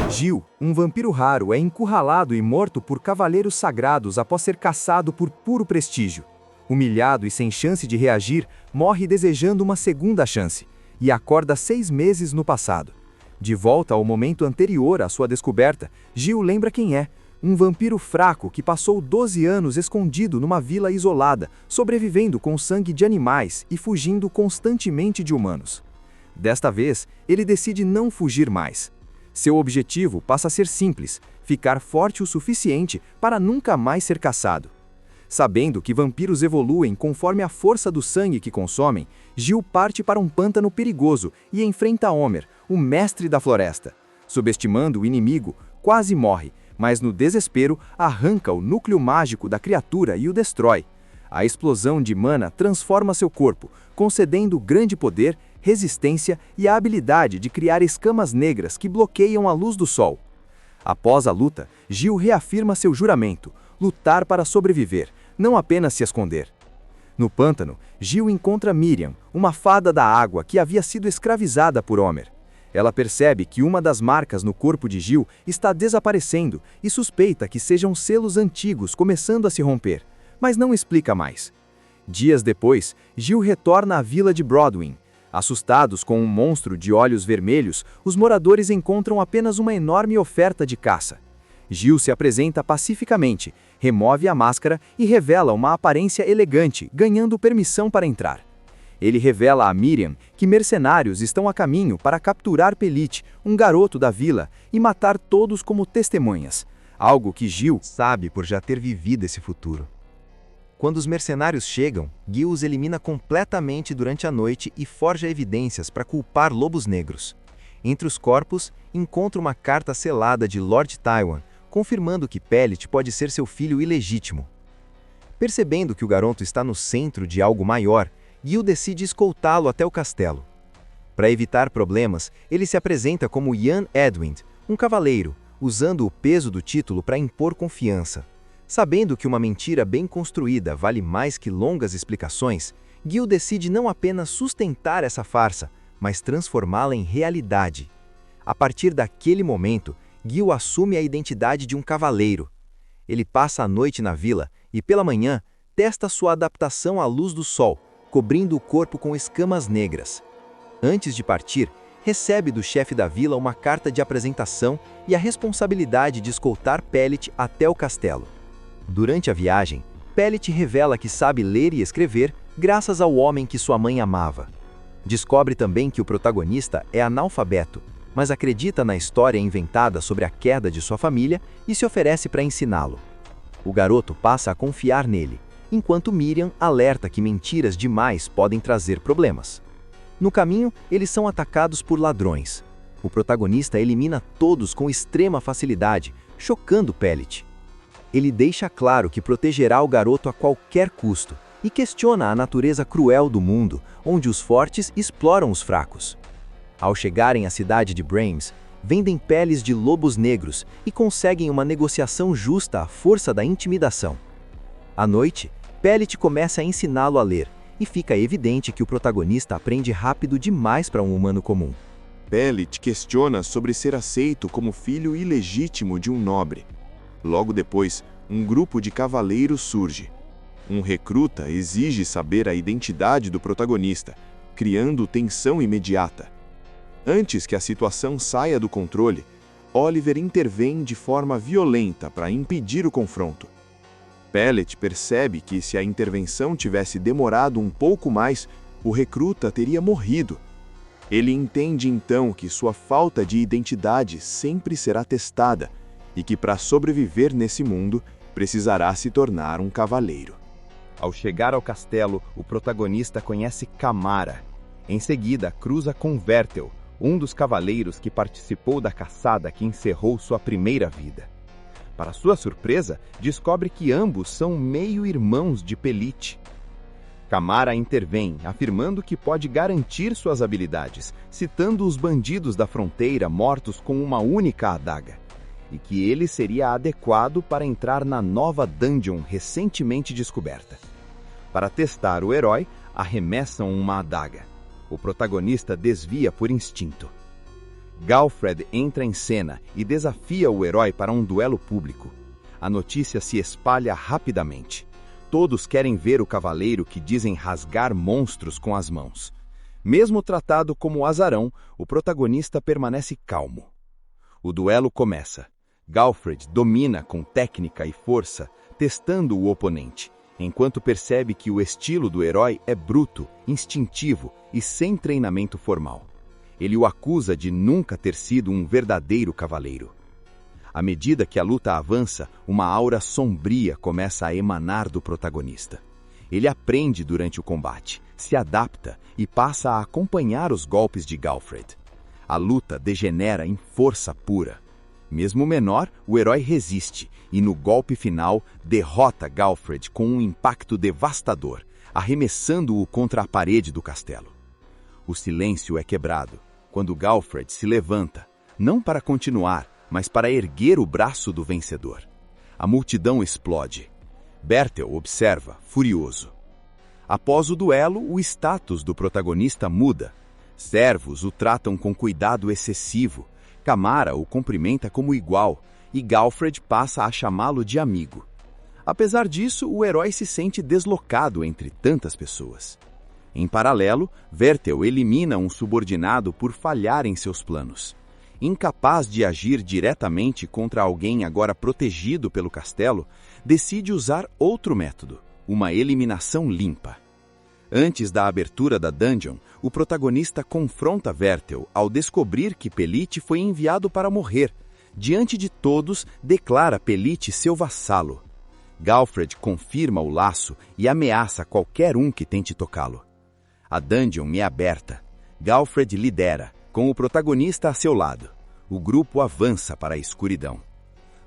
Gil, um vampiro raro, é encurralado e morto por cavaleiros sagrados após ser caçado por puro prestígio. Humilhado e sem chance de reagir, morre desejando uma segunda chance, e acorda 6 meses no passado. De volta ao momento anterior à sua descoberta, Gil lembra quem é, um vampiro fraco que passou 12 anos escondido numa vila isolada, sobrevivendo com sangue de animais e fugindo constantemente de humanos. Desta vez, ele decide não fugir mais. Seu objetivo passa a ser simples: ficar forte o suficiente para nunca mais ser caçado. Sabendo que vampiros evoluem conforme a força do sangue que consomem, Gil parte para um pântano perigoso e enfrenta Homer, o mestre da floresta. Subestimando o inimigo, quase morre, mas no desespero arranca o núcleo mágico da criatura e o destrói. A explosão de mana transforma seu corpo, concedendo grande poder, resistência e a habilidade de criar escamas negras que bloqueiam a luz do sol. Após a luta, Gil reafirma seu juramento: lutar para sobreviver, não apenas se esconder. No pântano, Gil encontra Miriam, uma fada da água que havia sido escravizada por Homer. Ela percebe que uma das marcas no corpo de Gil está desaparecendo e suspeita que sejam selos antigos começando a se romper, mas não explica mais. Dias depois, Gil retorna à vila de Broadwin. Assustados com um monstro de olhos vermelhos, os moradores encontram apenas uma enorme oferta de caça. Gil se apresenta pacificamente, remove a máscara e revela uma aparência elegante, ganhando permissão para entrar. Ele revela a Miriam que mercenários estão a caminho para capturar Pelite, um garoto da vila, e matar todos como testemunhas, algo que Gil sabe por já ter vivido esse futuro. Quando os mercenários chegam, Gil os elimina completamente durante a noite e forja evidências para culpar lobos negros. Entre os corpos, encontra uma carta selada de Lord Tywin, confirmando que Pelite pode ser seu filho ilegítimo. Percebendo que o garoto está no centro de algo maior, Gil decide escoltá-lo até o castelo. Para evitar problemas, ele se apresenta como Ian Edwind, um cavaleiro, usando o peso do título para impor confiança. Sabendo que uma mentira bem construída vale mais que longas explicações, Gil decide não apenas sustentar essa farsa, mas transformá-la em realidade. A partir daquele momento, Gil assume a identidade de um cavaleiro. Ele passa a noite na vila e, pela manhã, testa sua adaptação à luz do sol, cobrindo o corpo com escamas negras. Antes de partir, recebe do chefe da vila uma carta de apresentação e a responsabilidade de escoltar Pelite até o castelo. Durante a viagem, Pelite revela que sabe ler e escrever graças ao homem que sua mãe amava. Descobre também que o protagonista é analfabeto, mas acredita na história inventada sobre a queda de sua família e se oferece para ensiná-lo. O garoto passa a confiar nele, enquanto Miriam alerta que mentiras demais podem trazer problemas. No caminho, eles são atacados por ladrões. O protagonista elimina todos com extrema facilidade, chocando Pelite. Ele deixa claro que protegerá o garoto a qualquer custo e questiona a natureza cruel do mundo, onde os fortes exploram os fracos. Ao chegarem à cidade de Brains, vendem peles de lobos negros e conseguem uma negociação justa à força da intimidação. À noite, Pelite começa a ensiná-lo a ler, e fica evidente que o protagonista aprende rápido demais para um humano comum. Pelite questiona sobre ser aceito como filho ilegítimo de um nobre. Logo depois, um grupo de cavaleiros surge. Um recruta exige saber a identidade do protagonista, criando tensão imediata. Antes que a situação saia do controle, Oliver intervém de forma violenta para impedir o confronto. Pelite percebe que se a intervenção tivesse demorado um pouco mais, o recruta teria morrido. Ele entende então que sua falta de identidade sempre será testada e que para sobreviver nesse mundo, precisará se tornar um cavaleiro. Ao chegar ao castelo, o protagonista conhece Camara. Em seguida, cruza com Vertel, um dos cavaleiros que participou da caçada que encerrou sua primeira vida. Para sua surpresa, descobre que ambos são meio-irmãos de Pelite. Camara intervém, afirmando que pode garantir suas habilidades, citando os bandidos da fronteira mortos com uma única adaga, e que ele seria adequado para entrar na nova dungeon recentemente descoberta. Para testar o herói, arremessam uma adaga. O protagonista desvia por instinto. Galfred entra em cena e desafia o herói para um duelo público. A notícia se espalha rapidamente. Todos querem ver o cavaleiro que dizem rasgar monstros com as mãos. Mesmo tratado como azarão, o protagonista permanece calmo. O duelo começa. Galfred domina com técnica e força, testando o oponente, enquanto percebe que o estilo do herói é bruto, instintivo e sem treinamento formal. Ele o acusa de nunca ter sido um verdadeiro cavaleiro. À medida que a luta avança, uma aura sombria começa a emanar do protagonista. Ele aprende durante o combate, se adapta e passa a acompanhar os golpes de Galfred. A luta degenera em força pura. Mesmo menor, o herói resiste e, no golpe final, derrota Galfred com um impacto devastador, arremessando-o contra a parede do castelo. O silêncio é quebrado quando Galfred se levanta, não para continuar, mas para erguer o braço do vencedor. A multidão explode. Bertel observa, furioso. Após o duelo, o status do protagonista muda. Servos o tratam com cuidado excessivo, Camara o cumprimenta como igual, e Galfred passa a chamá-lo de amigo. Apesar disso, o herói se sente deslocado entre tantas pessoas. Em paralelo, Bertel elimina um subordinado por falhar em seus planos. Incapaz de agir diretamente contra alguém agora protegido pelo castelo, decide usar outro método, uma eliminação limpa. Antes da abertura da dungeon, o protagonista confronta Bertel ao descobrir que Pelite foi enviado para morrer. Diante de todos, declara Pelite seu vassalo. Galfred confirma o laço e ameaça qualquer um que tente tocá-lo. A dungeon é aberta. Galfred lidera, com o protagonista a seu lado. O grupo avança para a escuridão.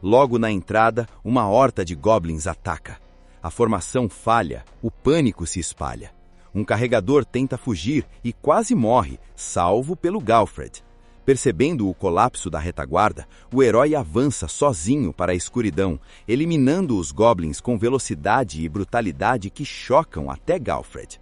Logo na entrada, uma horda de goblins ataca. A formação falha, o pânico se espalha. Um carregador tenta fugir e quase morre, salvo pelo Galfred. Percebendo o colapso da retaguarda, o herói avança sozinho para a escuridão, eliminando os goblins com velocidade e brutalidade que chocam até Galfred.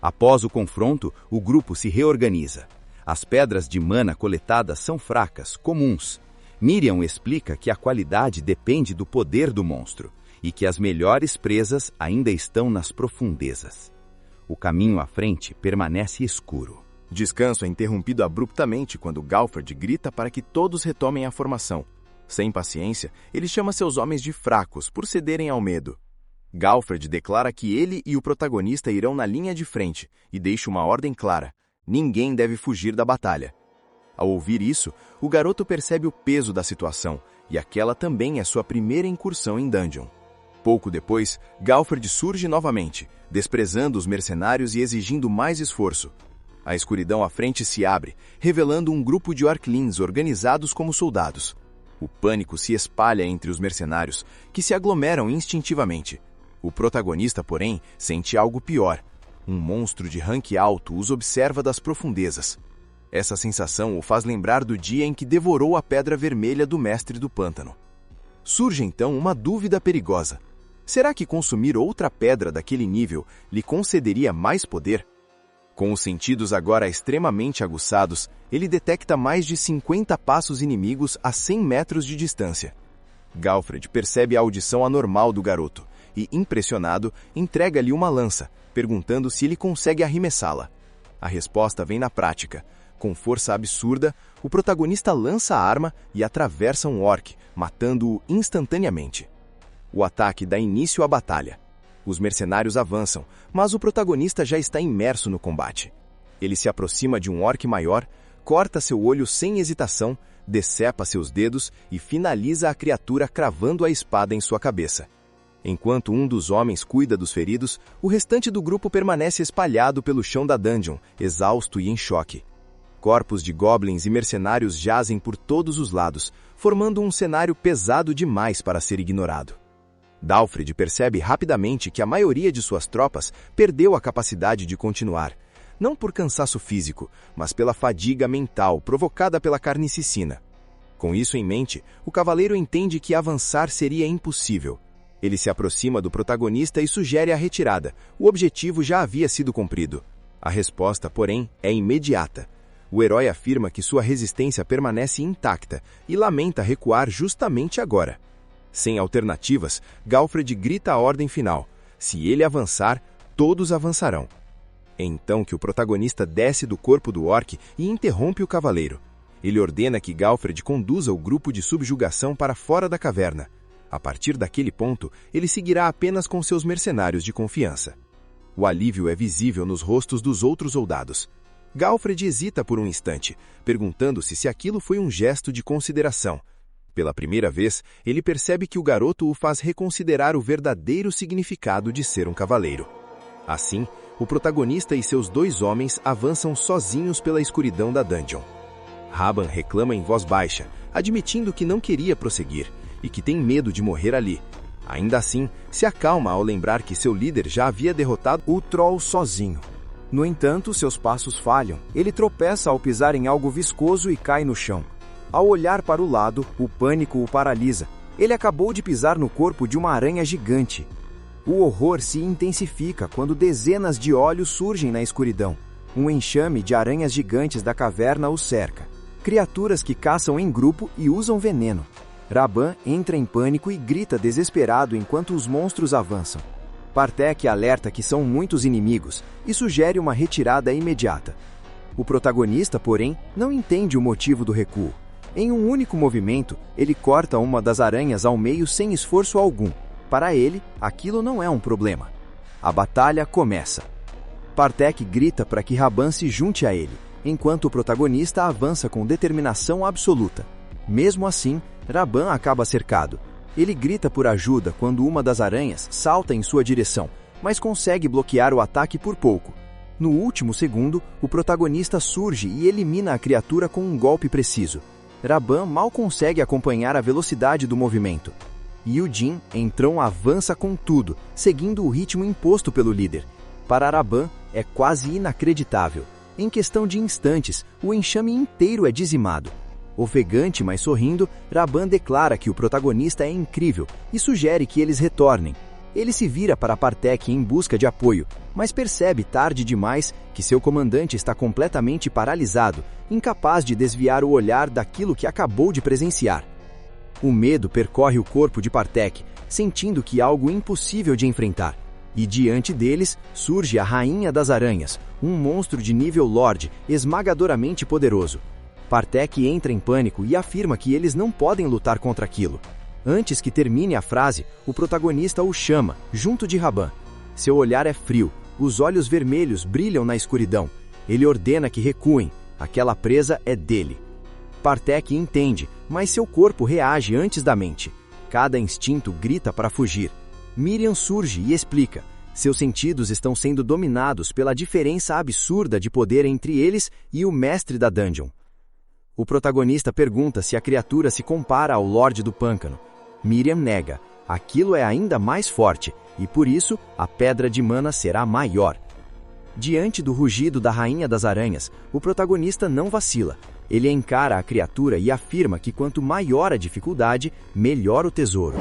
Após o confronto, o grupo se reorganiza. As pedras de mana coletadas são fracas, comuns. Miriam explica que a qualidade depende do poder do monstro e que as melhores presas ainda estão nas profundezas. O caminho à frente permanece escuro. O descanso é interrompido abruptamente quando Galfred grita para que todos retomem a formação. Sem paciência, ele chama seus homens de fracos por cederem ao medo. Galfred declara que ele e o protagonista irão na linha de frente e deixa uma ordem clara: ninguém deve fugir da batalha. Ao ouvir isso, o garoto percebe o peso da situação, e aquela também é sua primeira incursão em dungeon. Pouco depois, Galfred surge novamente, desprezando os mercenários e exigindo mais esforço. A escuridão à frente se abre, revelando um grupo de Orclins organizados como soldados. O pânico se espalha entre os mercenários, que se aglomeram instintivamente. O protagonista, porém, sente algo pior. Um monstro de rank alto os observa das profundezas. Essa sensação o faz lembrar do dia em que devorou a pedra vermelha do mestre do pântano. Surge então uma dúvida perigosa. Será que consumir outra pedra daquele nível lhe concederia mais poder? Com os sentidos agora extremamente aguçados, ele detecta mais de 50 passos inimigos a 100 metros de distância. Galfred percebe a audição anormal do garoto e, impressionado, entrega-lhe uma lança, perguntando se ele consegue arremessá-la. A resposta vem na prática. Com força absurda, o protagonista lança a arma e atravessa um orc, matando-o instantaneamente. O ataque dá início à batalha. Os mercenários avançam, mas o protagonista já está imerso no combate. Ele se aproxima de um orc maior, corta seu olho sem hesitação, decepa seus dedos e finaliza a criatura cravando a espada em sua cabeça. Enquanto um dos homens cuida dos feridos, o restante do grupo permanece espalhado pelo chão da dungeon, exausto e em choque. Corpos de goblins e mercenários jazem por todos os lados, formando um cenário pesado demais para ser ignorado. Galfred percebe rapidamente que a maioria de suas tropas perdeu a capacidade de continuar, não por cansaço físico, mas pela fadiga mental provocada pela carnificina. Com isso em mente, o cavaleiro entende que avançar seria impossível. Ele se aproxima do protagonista e sugere a retirada. O objetivo já havia sido cumprido. A resposta, porém, é imediata. O herói afirma que sua resistência permanece intacta e lamenta recuar justamente agora. Sem alternativas, Galfred grita a ordem final. Se ele avançar, todos avançarão. É então que o protagonista desce do corpo do orc e interrompe o cavaleiro. Ele ordena que Galfred conduza o grupo de subjugação para fora da caverna. A partir daquele ponto, ele seguirá apenas com seus mercenários de confiança. O alívio é visível nos rostos dos outros soldados. Galfred hesita por um instante, perguntando-se se aquilo foi um gesto de consideração. Pela primeira vez, ele percebe que o garoto o faz reconsiderar o verdadeiro significado de ser um cavaleiro. Assim, o protagonista e seus 2 homens avançam sozinhos pela escuridão da dungeon. Raban reclama em voz baixa, admitindo que não queria prosseguir e que tem medo de morrer ali. Ainda assim, se acalma ao lembrar que seu líder já havia derrotado o troll sozinho. No entanto, seus passos falham. Ele tropeça ao pisar em algo viscoso e cai no chão. Ao olhar para o lado, o pânico o paralisa. Ele acabou de pisar no corpo de uma aranha gigante. O horror se intensifica quando dezenas de olhos surgem na escuridão. Um enxame de aranhas gigantes da caverna o cerca. Criaturas que caçam em grupo e usam veneno. Raban entra em pânico e grita desesperado enquanto os monstros avançam. Partek alerta que são muitos inimigos e sugere uma retirada imediata. O protagonista, porém, não entende o motivo do recuo. Em um único movimento, ele corta uma das aranhas ao meio sem esforço algum. Para ele, aquilo não é um problema. A batalha começa. Partek grita para que Raban se junte a ele, enquanto o protagonista avança com determinação absoluta. Mesmo assim, Raban acaba cercado. Ele grita por ajuda quando uma das aranhas salta em sua direção, mas consegue bloquear o ataque por pouco. No último segundo, o protagonista surge e elimina a criatura com um golpe preciso. Raban mal consegue acompanhar a velocidade do movimento. Yujin, então, avança com tudo, seguindo o ritmo imposto pelo líder. Para Raban, é quase inacreditável. Em questão de instantes, o enxame inteiro é dizimado. Ofegante, mas sorrindo, Raban declara que o protagonista é incrível e sugere que eles retornem. Ele se vira para Partek em busca de apoio, mas percebe tarde demais que seu comandante está completamente paralisado, incapaz de desviar o olhar daquilo que acabou de presenciar. O medo percorre o corpo de Partek, sentindo que é algo impossível de enfrentar. E diante deles surge a Rainha das Aranhas, um monstro de nível Lorde, esmagadoramente poderoso. Partek entra em pânico e afirma que eles não podem lutar contra aquilo. Antes que termine a frase, o protagonista o chama, junto de Raban. Seu olhar é frio, os olhos vermelhos brilham na escuridão. Ele ordena que recuem, aquela presa é dele. Partek entende, mas seu corpo reage antes da mente. Cada instinto grita para fugir. Miriam surge e explica. Seus sentidos estão sendo dominados pela diferença absurda de poder entre eles e o mestre da dungeon. O protagonista pergunta se a criatura se compara ao Lorde do Pântano. Miriam nega. Aquilo é ainda mais forte, e por isso a pedra de mana será maior. Diante do rugido da Rainha das Aranhas, o protagonista não vacila. Ele encara a criatura e afirma que quanto maior a dificuldade, melhor o tesouro.